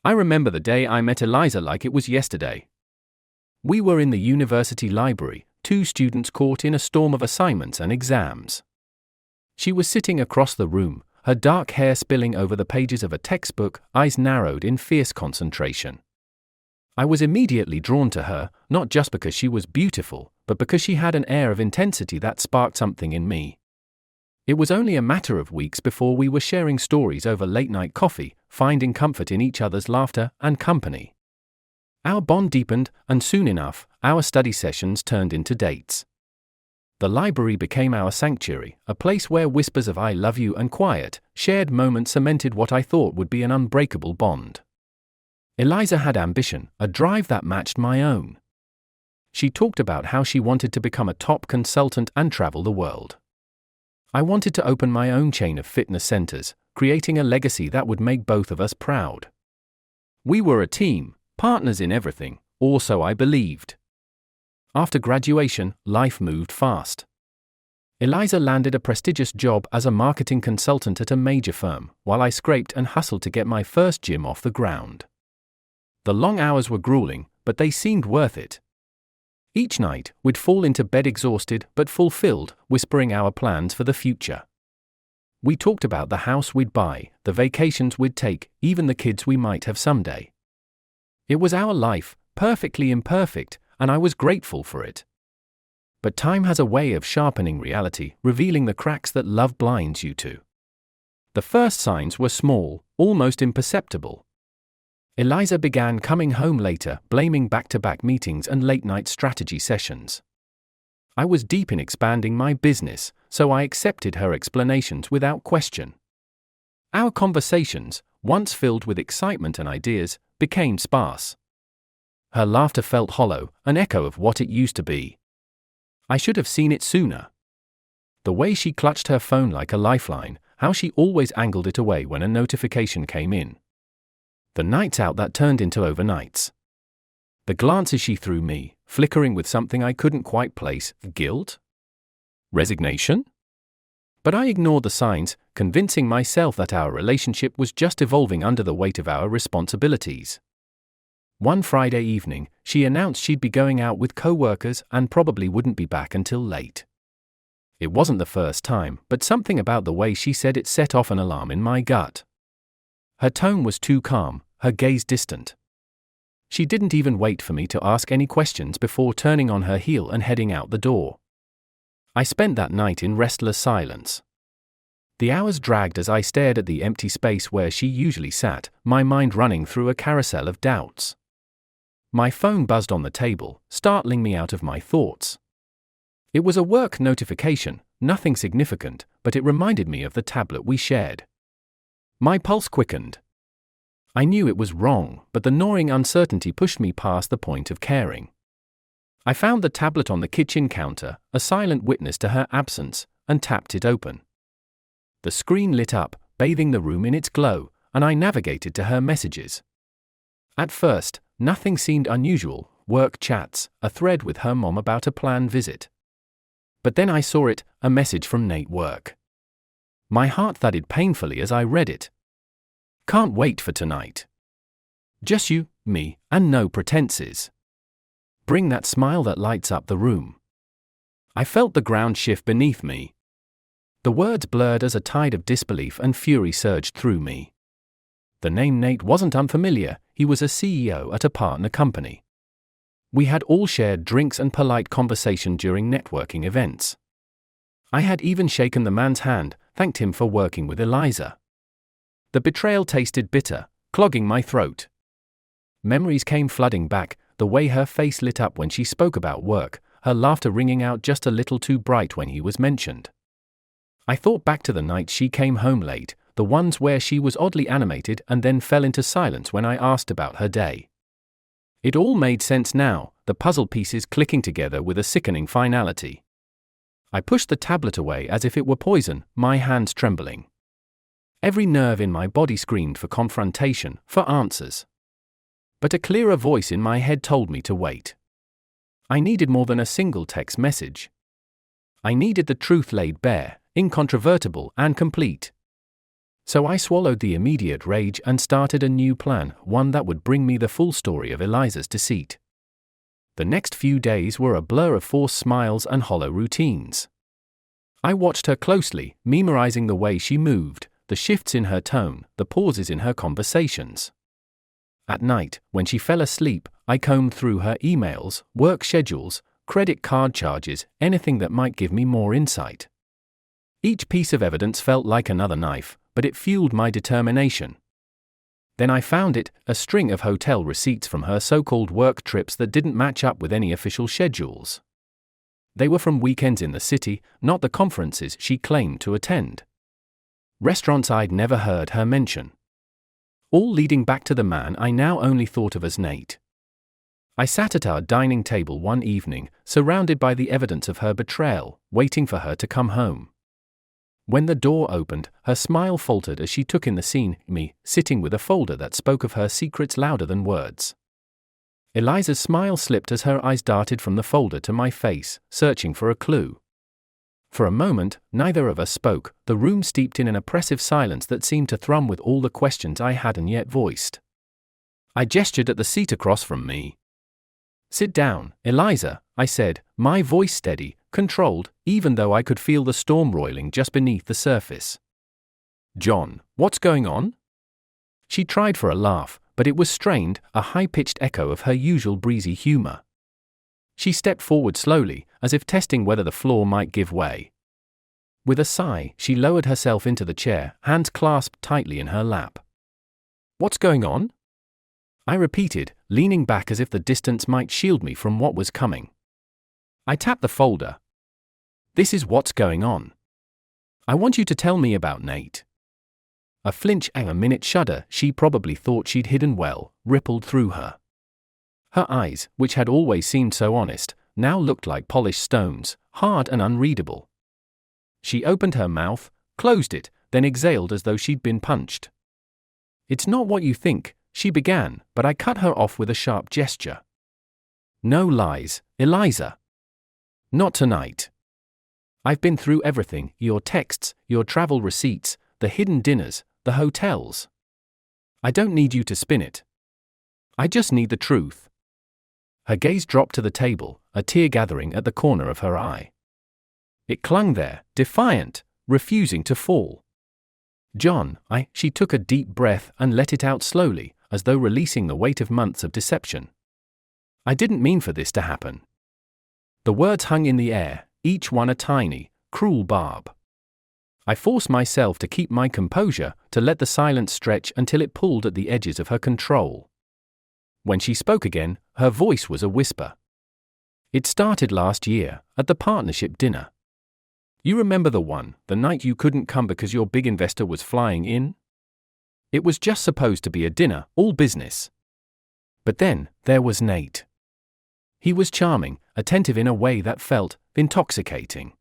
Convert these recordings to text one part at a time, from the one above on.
I remember the day I met Eliza like it was yesterday. We were in the university library, two students caught in a storm of assignments and exams. She was sitting across the room, her dark hair spilling over the pages of a textbook, eyes narrowed in fierce concentration. I was immediately drawn to her, not just because she was beautiful, but because she had an air of intensity that sparked something in me. It was only a matter of weeks before we were sharing stories over late-night coffee, finding comfort in each other's laughter and company. Our bond deepened, and soon enough, our study sessions turned into dates. The library became our sanctuary, a place where whispers of "I love you" and quiet, shared moments cemented what I thought would be an unbreakable bond. Eliza had ambition, a drive that matched my own. She talked about how she wanted to become a top consultant and travel the world. I wanted to open my own chain of fitness centers, creating a legacy that would make both of us proud. We were a team, partners in everything, or so I believed. After graduation, life moved fast. Eliza landed a prestigious job as a marketing consultant at a major firm, while I scraped and hustled to get my first gym off the ground. The long hours were grueling, but they seemed worth it. Each night, we'd fall into bed exhausted but fulfilled, whispering our plans for the future. We talked about the house we'd buy, the vacations we'd take, even the kids we might have someday. It was our life, perfectly imperfect, and I was grateful for it. But time has a way of sharpening reality, revealing the cracks that love blinds you to. The first signs were small, almost imperceptible. Eliza began coming home later, blaming back-to-back meetings and late-night strategy sessions. I was deep in expanding my business, so I accepted her explanations without question. Our conversations, once filled with excitement and ideas, became sparse. Her laughter felt hollow, an echo of what it used to be. I should have seen it sooner. The way she clutched her phone like a lifeline, how she always angled it away when a notification came in. The nights out that turned into overnights. The glances she threw me, flickering with something I couldn't quite place, guilt? Resignation? But I ignored the signs, convincing myself that our relationship was just evolving under the weight of our responsibilities. One Friday evening, she announced she'd be going out with co-workers and probably wouldn't be back until late. It wasn't the first time, but something about the way she said it set off an alarm in my gut. Her tone was too calm, her gaze distant. She didn't even wait for me to ask any questions before turning on her heel and heading out the door. I spent that night in restless silence. The hours dragged as I stared at the empty space where she usually sat, my mind running through a carousel of doubts. My phone buzzed on the table, startling me out of my thoughts. It was a work notification, nothing significant, but it reminded me of the tablet we shared. My pulse quickened. I knew it was wrong, but the gnawing uncertainty pushed me past the point of caring. I found the tablet on the kitchen counter, a silent witness to her absence, and tapped it open. The screen lit up, bathing the room in its glow, and I navigated to her messages. At first, nothing seemed unusual, work chats, a thread with her mom about a planned visit. But then I saw it, a message from Nate Work. My heart thudded painfully as I read it. Can't wait for tonight. Just you, me, and no pretenses. Bring that smile that lights up the room. I felt the ground shift beneath me. The words blurred as a tide of disbelief and fury surged through me. The name Nate wasn't unfamiliar, he was a CEO at a partner company. We had all shared drinks and polite conversation during networking events. I had even shaken the man's hand, thanked him for working with Eliza. The betrayal tasted bitter, clogging my throat. Memories came flooding back, the way her face lit up when she spoke about work, her laughter ringing out just a little too bright when he was mentioned. I thought back to the nights she came home late, the ones where she was oddly animated and then fell into silence when I asked about her day. It all made sense now, the puzzle pieces clicking together with a sickening finality. I pushed the tablet away as if it were poison, my hands trembling. Every nerve in my body screamed for confrontation, for answers. But a clearer voice in my head told me to wait. I needed more than a single text message. I needed the truth laid bare, incontrovertible and complete. So I swallowed the immediate rage and started a new plan, one that would bring me the full story of Eliza's deceit. The next few days were a blur of forced smiles and hollow routines. I watched her closely, memorizing the way she moved, the shifts in her tone, the pauses in her conversations. At night, when she fell asleep, I combed through her emails, work schedules, credit card charges, anything that might give me more insight. Each piece of evidence felt like another knife, but it fueled my determination. Then I found it, a string of hotel receipts from her so-called work trips that didn't match up with any official schedules. They were from weekends in the city, not the conferences she claimed to attend. Restaurants I'd never heard her mention. All leading back to the man I now only thought of as Nate. I sat at our dining table one evening, surrounded by the evidence of her betrayal, waiting for her to come home. When the door opened, her smile faltered as she took in the scene, me, sitting with a folder that spoke of her secrets louder than words. Eliza's smile slipped as her eyes darted from the folder to my face, searching for a clue. For a moment, neither of us spoke, the room steeped in an oppressive silence that seemed to thrum with all the questions I hadn't yet voiced. I gestured at the seat across from me. "Sit down, Eliza," I said, my voice steady, controlled, even though I could feel the storm roiling just beneath the surface. "John, what's going on?" She tried for a laugh, but it was strained, a high-pitched echo of her usual breezy humor. She stepped forward slowly, as if testing whether the floor might give way. With a sigh, she lowered herself into the chair, hands clasped tightly in her lap. "What's going on?" I repeated, leaning back as if the distance might shield me from what was coming. I tapped the folder. "This is what's going on. I want you to tell me about Nate." A flinch and a minute shudder she probably thought she'd hidden well, rippled through her. Her eyes, which had always seemed so honest, now looked like polished stones, hard and unreadable. She opened her mouth, closed it, then exhaled as though she'd been punched. "It's not what you think," she began, but I cut her off with a sharp gesture. "No lies, Eliza. Not tonight. I've been through everything, your texts, your travel receipts, the hidden dinners, the hotels. I don't need you to spin it. I just need the truth." Her gaze dropped to the table, a tear gathering at the corner of her eye. It clung there, defiant, refusing to fall. "John, She took a deep breath and let it out slowly, as though releasing the weight of months of deception. "I didn't mean for this to happen." The words hung in the air, each one a tiny, cruel barb. I forced myself to keep my composure, to let the silence stretch until it pulled at the edges of her control. When she spoke again, her voice was a whisper. "It started last year, at the partnership dinner. You remember the one, the night you couldn't come because your big investor was flying in? It was just supposed to be a dinner, all business. But then, there was Nate. He was charming, attentive in a way that felt intoxicating."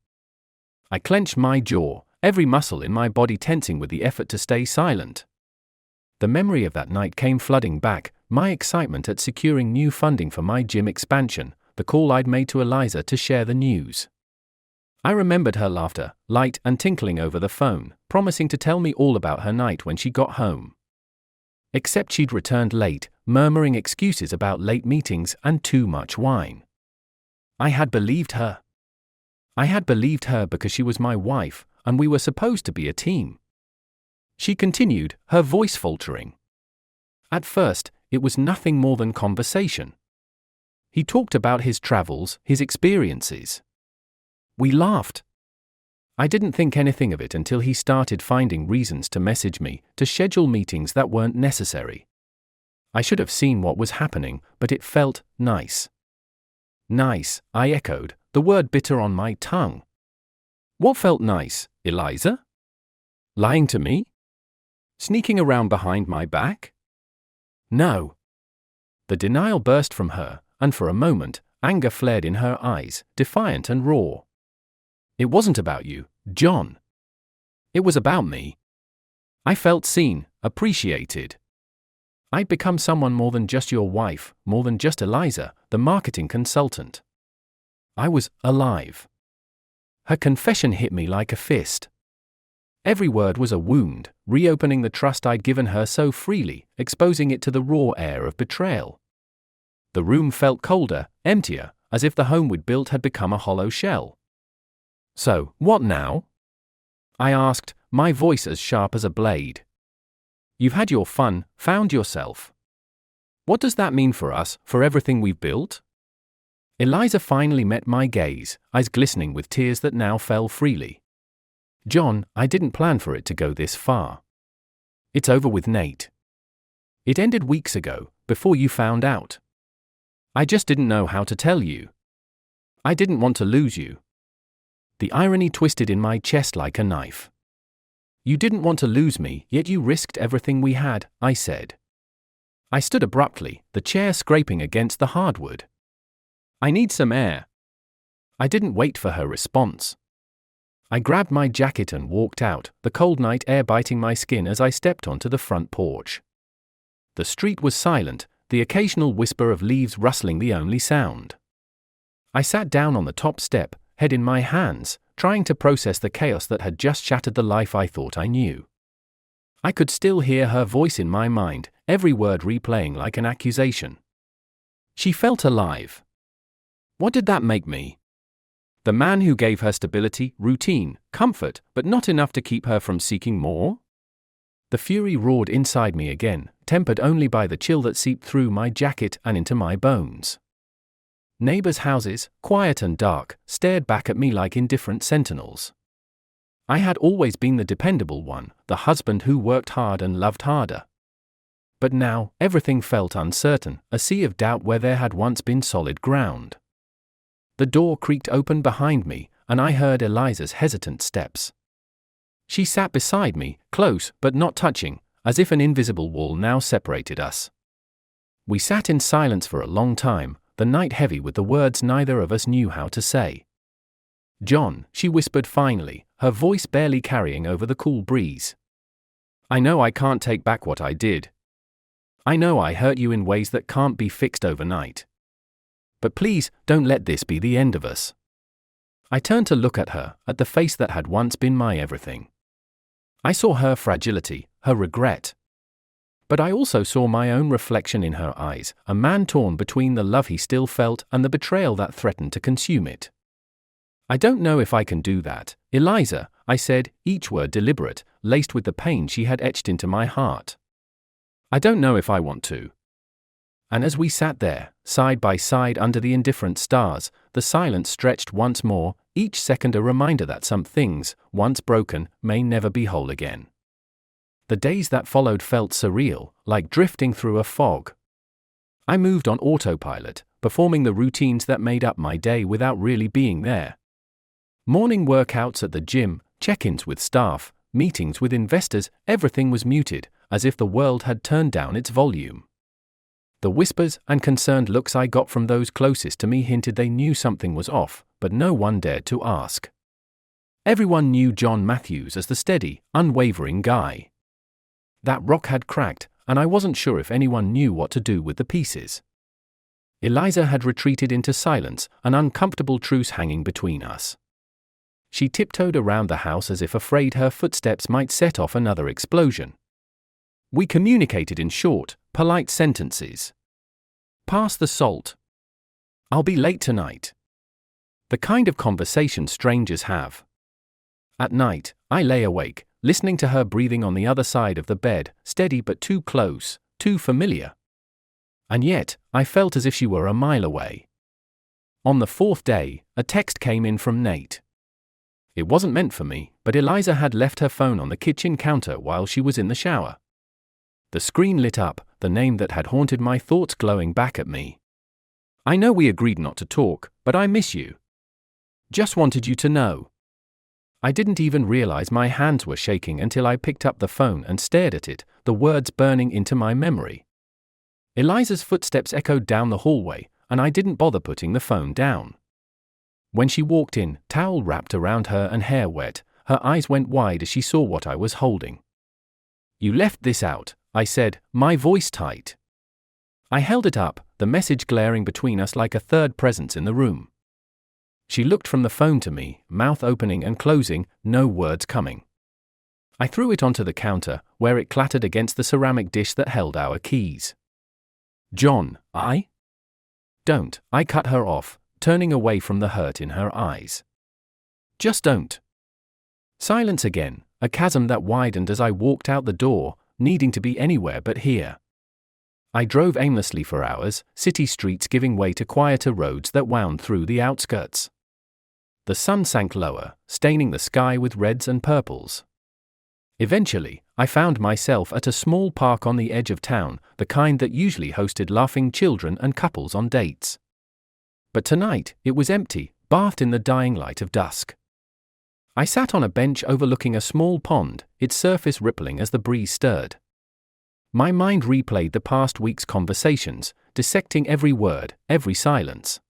I clenched my jaw, every muscle in my body tensing with the effort to stay silent. The memory of that night came flooding back, my excitement at securing new funding for my gym expansion, the call I'd made to Eliza to share the news. I remembered her laughter, light and tinkling over the phone, promising to tell me all about her night when she got home. Except she'd returned late, murmuring excuses about late meetings and too much wine. I had believed her. I had believed her because she was my wife, and we were supposed to be a team. She continued, her voice faltering. At first, it was nothing more than conversation. He talked about his travels, his experiences. We laughed. I didn't think anything of it until he started finding reasons to message me, to schedule meetings that weren't necessary. I should have seen what was happening, but it felt nice. Nice, I echoed, the word bitter on my tongue. What felt nice, Eliza? Lying to me? Sneaking around behind my back? No. The denial burst from her, and for a moment, anger flared in her eyes, defiant and raw. It wasn't about you, John. It was about me. I felt seen, appreciated. I'd become someone more than just your wife, more than just Eliza, the marketing consultant. I was alive. Her confession hit me like a fist. Every word was a wound, reopening the trust I'd given her so freely, exposing it to the raw air of betrayal. The room felt colder, emptier, as if the home we'd built had become a hollow shell. "So, what now?" I asked, my voice as sharp as a blade. "You've had your fun, found yourself. What does that mean for us, for everything we've built?" Eliza finally met my gaze, eyes glistening with tears that now fell freely. "John, I didn't plan for it to go this far. It's over with Nate. It ended weeks ago, before you found out. I just didn't know how to tell you. I didn't want to lose you." The irony twisted in my chest like a knife. "You didn't want to lose me, yet you risked everything we had," I said. I stood abruptly, the chair scraping against the hardwood. "I need some air." I didn't wait for her response. I grabbed my jacket and walked out, the cold night air biting my skin as I stepped onto the front porch. The street was silent, the occasional whisper of leaves rustling the only sound. I sat down on the top step, head in my hands, trying to process the chaos that had just shattered the life I thought I knew. I could still hear her voice in my mind, every word replaying like an accusation. She felt alive. What did that make me? The man who gave her stability, routine, comfort, but not enough to keep her from seeking more? The fury roared inside me again, tempered only by the chill that seeped through my jacket and into my bones. Neighbors' houses, quiet and dark, stared back at me like indifferent sentinels. I had always been the dependable one, the husband who worked hard and loved harder. But now, everything felt uncertain, a sea of doubt where there had once been solid ground. The door creaked open behind me, and I heard Eliza's hesitant steps. She sat beside me, close but not touching, as if an invisible wall now separated us. We sat in silence for a long time, the night heavy with the words neither of us knew how to say. "John," she whispered finally, her voice barely carrying over the cool breeze. "I know I can't take back what I did. I know I hurt you in ways that can't be fixed overnight. But please, don't let this be the end of us." I turned to look at her, at the face that had once been my everything. I saw her fragility, her regret. But I also saw my own reflection in her eyes, a man torn between the love he still felt and the betrayal that threatened to consume it. "I don't know if I can do that, Eliza," I said, each word deliberate, laced with the pain she had etched into my heart. "I don't know if I want to." And as we sat there, side by side under the indifferent stars, the silence stretched once more, each second a reminder that some things, once broken, may never be whole again. The days that followed felt surreal, like drifting through a fog. I moved on autopilot, performing the routines that made up my day without really being there. Morning workouts at the gym, check-ins with staff, meetings with investors, everything was muted, as if the world had turned down its volume. The whispers and concerned looks I got from those closest to me hinted they knew something was off, but no one dared to ask. Everyone knew John Matthews as the steady, unwavering guy. That rock had cracked, and I wasn't sure if anyone knew what to do with the pieces. Eliza had retreated into silence, an uncomfortable truce hanging between us. She tiptoed around the house as if afraid her footsteps might set off another explosion. We communicated in short, polite sentences. "Pass the salt. I'll be late tonight." The kind of conversation strangers have. At night, I lay awake, listening to her breathing on the other side of the bed, steady but too close, too familiar. And yet, I felt as if she were a mile away. On the fourth day, a text came in from Nate. It wasn't meant for me, but Eliza had left her phone on the kitchen counter while she was in the shower. The screen lit up, the name that had haunted my thoughts glowing back at me. "I know we agreed not to talk, but I miss you. Just wanted you to know." I didn't even realize my hands were shaking until I picked up the phone and stared at it, the words burning into my memory. Eliza's footsteps echoed down the hallway, and I didn't bother putting the phone down. When she walked in, towel wrapped around her and hair wet, her eyes went wide as she saw what I was holding. "You left this out," I said, my voice tight. I held it up, the message glaring between us like a third presence in the room. She looked from the phone to me, mouth opening and closing, no words coming. I threw it onto the counter, where it clattered against the ceramic dish that held our keys. John, Don't, I cut her off, turning away from the hurt in her eyes. Just don't. Silence again, a chasm that widened as I walked out the door, needing to be anywhere but here. I drove aimlessly for hours, city streets giving way to quieter roads that wound through the outskirts. The sun sank lower, staining the sky with reds and purples. Eventually, I found myself at a small park on the edge of town, the kind that usually hosted laughing children and couples on dates. But tonight, it was empty, bathed in the dying light of dusk. I sat on a bench overlooking a small pond, its surface rippling as the breeze stirred. My mind replayed the past week's conversations, dissecting every word, every silence.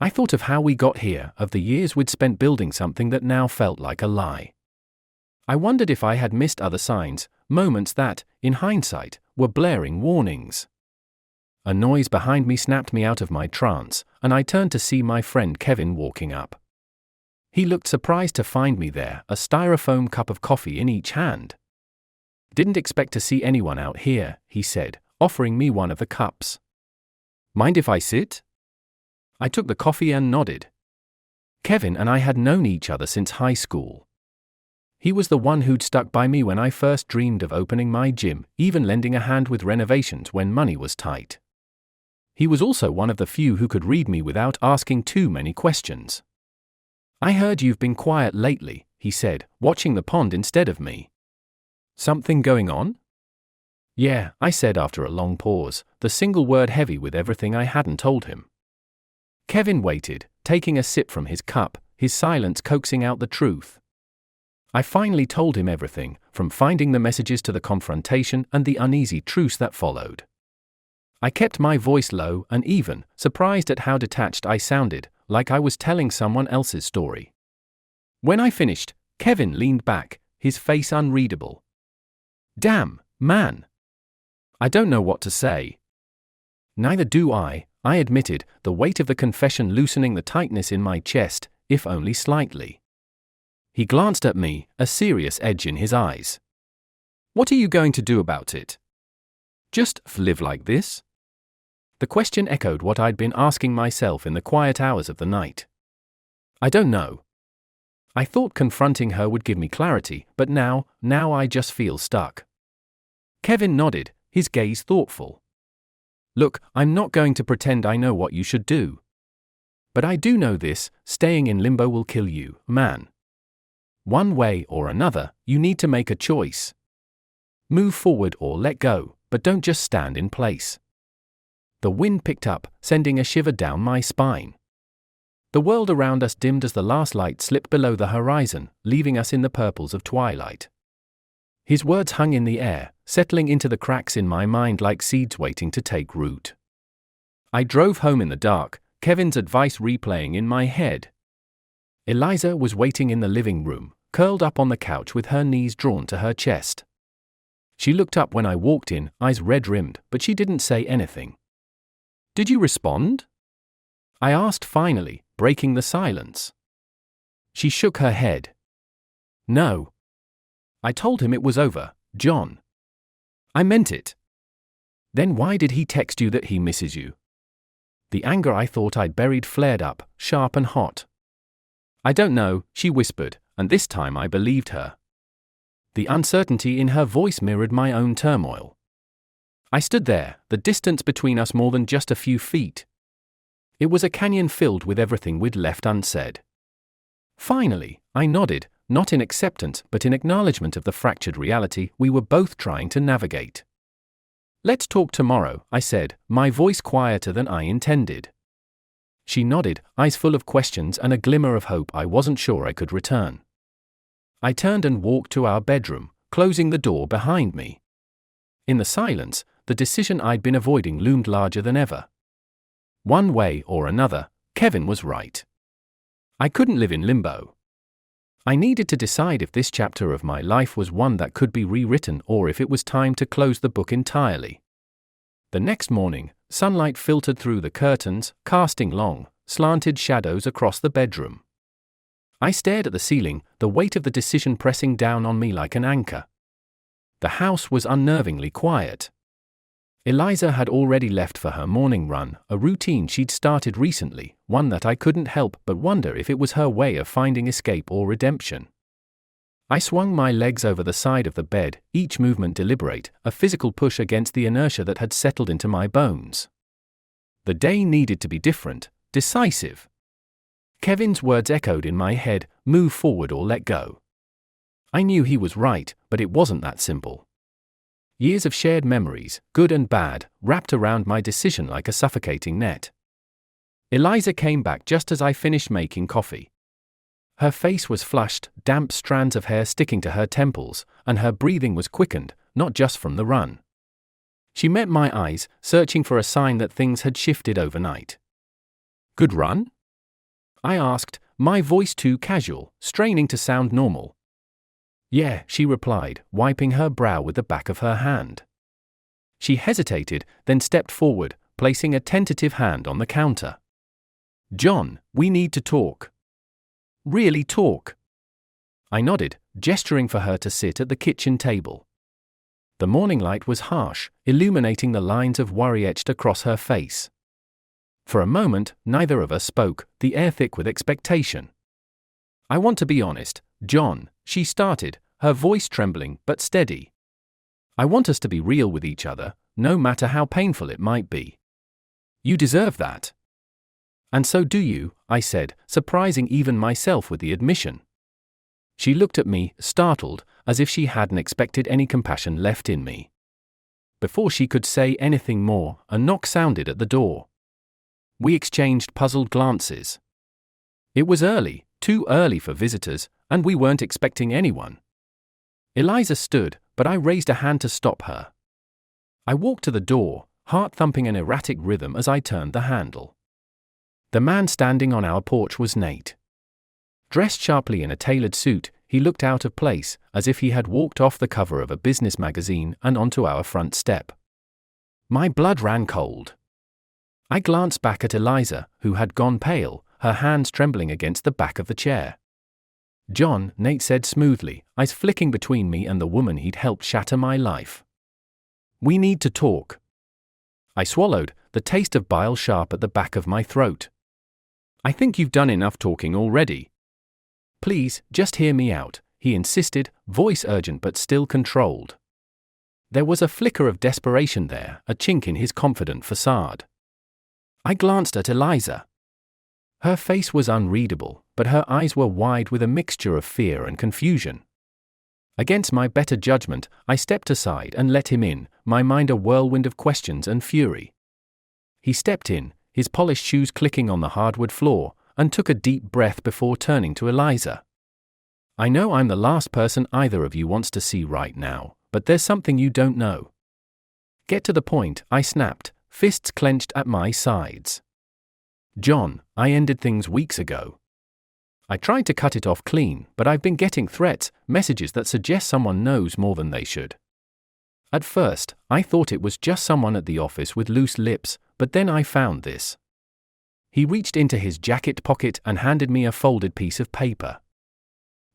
I thought of how we got here, of the years we'd spent building something that now felt like a lie. I wondered if I had missed other signs, moments that, in hindsight, were blaring warnings. A noise behind me snapped me out of my trance, and I turned to see my friend Kevin walking up. He looked surprised to find me there, a styrofoam cup of coffee in each hand. "Didn't expect to see anyone out here," he said, offering me one of the cups. "Mind if I sit?" I took the coffee and nodded. Kevin and I had known each other since high school. He was the one who'd stuck by me when I first dreamed of opening my gym, even lending a hand with renovations when money was tight. He was also one of the few who could read me without asking too many questions. "I heard you've been quiet lately," he said, watching the pond instead of me. "Something going on?" "Yeah," I said after a long pause, the single word heavy with everything I hadn't told him. Kevin waited, taking a sip from his cup, his silence coaxing out the truth. I finally told him everything, from finding the messages to the confrontation and the uneasy truce that followed. I kept my voice low and even, surprised at how detached I sounded, like I was telling someone else's story. When I finished, Kevin leaned back, his face unreadable. "Damn, man. I don't know what to say." "Neither do I admitted, the weight of the confession loosening the tightness in my chest, if only slightly. He glanced at me, a serious edge in his eyes. "What are you going to do about it? Just live like this?" The question echoed what I'd been asking myself in the quiet hours of the night. "I don't know. I thought confronting her would give me clarity, but now I just feel stuck." Kevin nodded, his gaze thoughtful. "Look, I'm not going to pretend I know what you should do. But I do know this, staying in limbo will kill you, man. One way or another, you need to make a choice. Move forward or let go, but don't just stand in place." The wind picked up, sending a shiver down my spine. The world around us dimmed as the last light slipped below the horizon, leaving us in the purples of twilight. His words hung in the air, settling into the cracks in my mind like seeds waiting to take root. I drove home in the dark, Kevin's advice replaying in my head. Eliza was waiting in the living room, curled up on the couch with her knees drawn to her chest. She looked up when I walked in, eyes red-rimmed, but she didn't say anything. "Did you respond?" I asked finally, breaking the silence. She shook her head. "No. I told him it was over, John. I meant it." "Then why did he text you that he misses you?" The anger I thought I'd buried flared up, sharp and hot. "I don't know," she whispered, and this time I believed her. The uncertainty in her voice mirrored my own turmoil. I stood there, the distance between us more than just a few feet. It was a canyon filled with everything we'd left unsaid. Finally, I nodded, not in acceptance but in acknowledgement of the fractured reality we were both trying to navigate. "Let's talk tomorrow," I said, my voice quieter than I intended. She nodded, eyes full of questions and a glimmer of hope I wasn't sure I could return. I turned and walked to our bedroom, closing the door behind me. In the silence, the decision I'd been avoiding loomed larger than ever. One way or another, Kevin was right. I couldn't live in limbo. I needed to decide if this chapter of my life was one that could be rewritten or if it was time to close the book entirely. The next morning, sunlight filtered through the curtains, casting long, slanted shadows across the bedroom. I stared at the ceiling, the weight of the decision pressing down on me like an anchor. The house was unnervingly quiet. Eliza had already left for her morning run, a routine she'd started recently, one that I couldn't help but wonder if it was her way of finding escape or redemption. I swung my legs over the side of the bed, each movement deliberate, a physical push against the inertia that had settled into my bones. The day needed to be different, decisive. Kevin's words echoed in my head, move forward or let go. I knew he was right, but it wasn't that simple. Years of shared memories, good and bad, wrapped around my decision like a suffocating net. Eliza came back just as I finished making coffee. Her face was flushed, damp strands of hair sticking to her temples, and her breathing was quickened, not just from the run. She met my eyes, searching for a sign that things had shifted overnight. Good run? I asked, my voice too casual, straining to sound normal. Yeah, she replied, wiping her brow with the back of her hand. She hesitated, then stepped forward, placing a tentative hand on the counter. John, we need to talk. Really talk. I nodded, gesturing for her to sit at the kitchen table. The morning light was harsh, illuminating the lines of worry etched across her face. For a moment, neither of us spoke, the air thick with expectation. I want to be honest, John, she started, her voice trembling but steady. I want us to be real with each other, no matter how painful it might be. You deserve that. And so do you, I said, surprising even myself with the admission. She looked at me, startled, as if she hadn't expected any compassion left in me. Before she could say anything more, a knock sounded at the door. We exchanged puzzled glances. It was early, too early for visitors, and we weren't expecting anyone. Eliza stood, but I raised a hand to stop her. I walked to the door, heart thumping an erratic rhythm as I turned the handle. The man standing on our porch was Nate. Dressed sharply in a tailored suit, he looked out of place, as if he had walked off the cover of a business magazine and onto our front step. My blood ran cold. I glanced back at Eliza, who had gone pale, her hands trembling against the back of the chair. John, Nate said smoothly, eyes flicking between me and the woman he'd helped shatter my life. We need to talk. I swallowed, the taste of bile sharp at the back of my throat. I think you've done enough talking already. Please, just hear me out, he insisted, voice urgent but still controlled. There was a flicker of desperation there, a chink in his confident facade. I glanced at Eliza. Her face was unreadable, but her eyes were wide with a mixture of fear and confusion. Against my better judgment, I stepped aside and let him in, my mind a whirlwind of questions and fury. He stepped in, his polished shoes clicking on the hardwood floor, and took a deep breath before turning to Eliza. I know I'm the last person either of you wants to see right now, but there's something you don't know. Get to the point, I snapped, fists clenched at my sides. John, I ended things weeks ago. I tried to cut it off clean, but I've been getting threats, messages that suggest someone knows more than they should. At first, I thought it was just someone at the office with loose lips, but then I found this. He reached into his jacket pocket and handed me a folded piece of paper.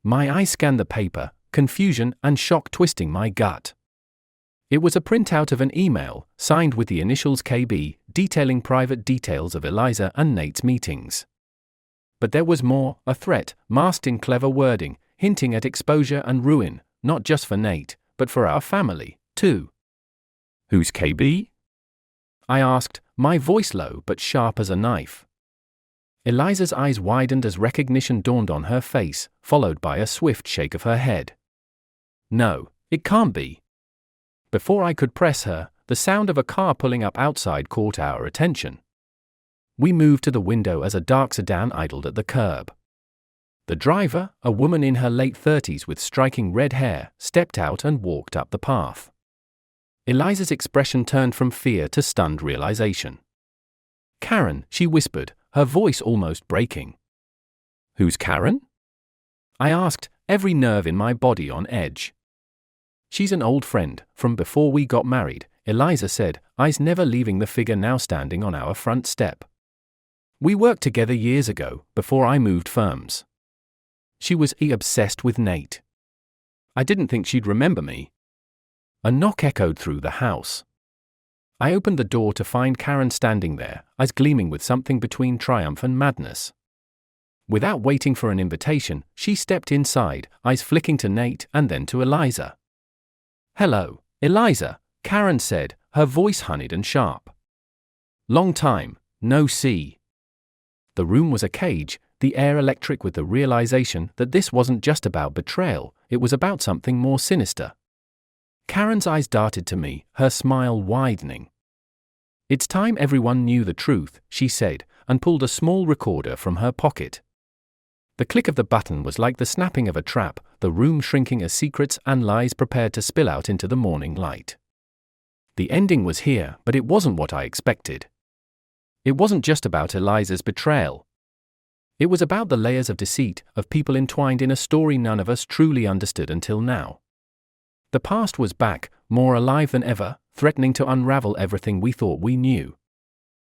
My eyes scanned the paper, confusion and shock twisting my gut. It was a printout of an email, signed with the initials KB, detailing private details of Eliza and Nate's meetings. But there was more, a threat, masked in clever wording, hinting at exposure and ruin, not just for Nate, but for our family, too. Who's KB? I asked, my voice low but sharp as a knife. Eliza's eyes widened as recognition dawned on her face, followed by a swift shake of her head. No, it can't be. Before I could press her, the sound of a car pulling up outside caught our attention. We moved to the window as a dark sedan idled at the curb. The driver, a woman in her late 30s with striking red hair, stepped out and walked up the path. Eliza's expression turned from fear to stunned realization. Karen, she whispered, her voice almost breaking. Who's Karen? I asked, every nerve in my body on edge. She's an old friend, from before we got married, Eliza said, eyes never leaving the figure now standing on our front step. We worked together years ago, before I moved firms. She was obsessed with Nate. I didn't think she'd remember me. A knock echoed through the house. I opened the door to find Karen standing there, eyes gleaming with something between triumph and madness. Without waiting for an invitation, she stepped inside, eyes flicking to Nate and then to Eliza. "Hello, Eliza," Karen said, her voice honeyed and sharp. "Long time, no see." The room was a cage, the air electric with the realization that this wasn't just about betrayal, it was about something more sinister. Karen's eyes darted to me, her smile widening. "It's time everyone knew the truth," she said, and pulled a small recorder from her pocket. The click of the button was like the snapping of a trap, the room shrinking as secrets and lies prepared to spill out into the morning light. The ending was here, but it wasn't what I expected. It wasn't just about Eliza's betrayal. It was about the layers of deceit, of people entwined in a story none of us truly understood until now. The past was back, more alive than ever, threatening to unravel everything we thought we knew.